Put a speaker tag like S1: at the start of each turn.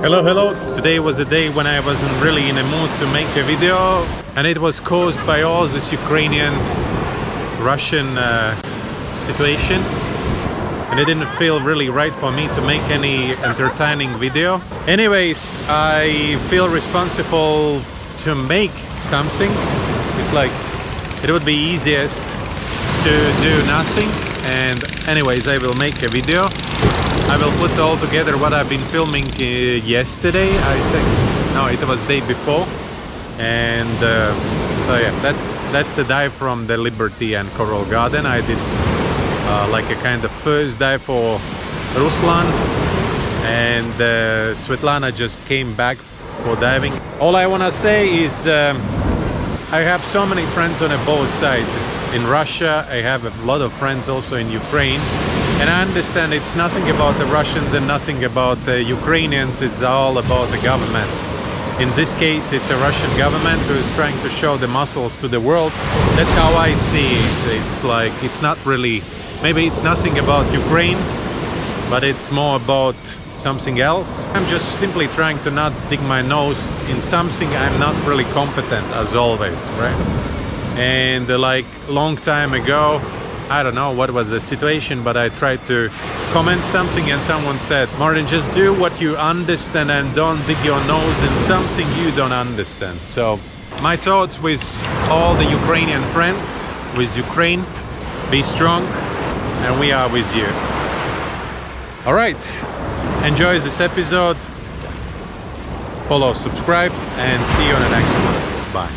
S1: Hello. Today was a day when I wasn't really in a mood to make a video, and it was caused by all this Ukrainian-Russian situation, and it didn't feel really right for me to make any entertaining video. Anyways, I feel responsible to make something. It's like it would be easiest to do nothing, and anyways, I will make a video. I will put all together what I've been filming yesterday, I think. No, it was the day before. And so yeah, that's the dive from the Liberty and Coral Garden. I did like a kind of first dive for Ruslan, and Svetlana just came back for diving. All I want to say is I have so many friends on both sides. In Russia, I have a lot of friends also in Ukraine. And I understand it's nothing about the Russians and nothing about the Ukrainians, it's all about the government. In this case, it's a Russian government who is trying to show the muscles to the world. That's how I see it. It's like, it's not really, maybe it's nothing about Ukraine, but it's more about something else. I'm just simply trying to not dig my nose in something I'm not really competent, as always, right? And like long time ago, I don't know what was the situation, but I tried to comment something and someone said, Martin, just do what you understand and don't dig your nose in something you don't understand. So my thoughts with all the Ukrainian friends, with Ukraine, be strong, and we are with you. All right, enjoy this episode, follow, subscribe, and see you on the next one. Bye.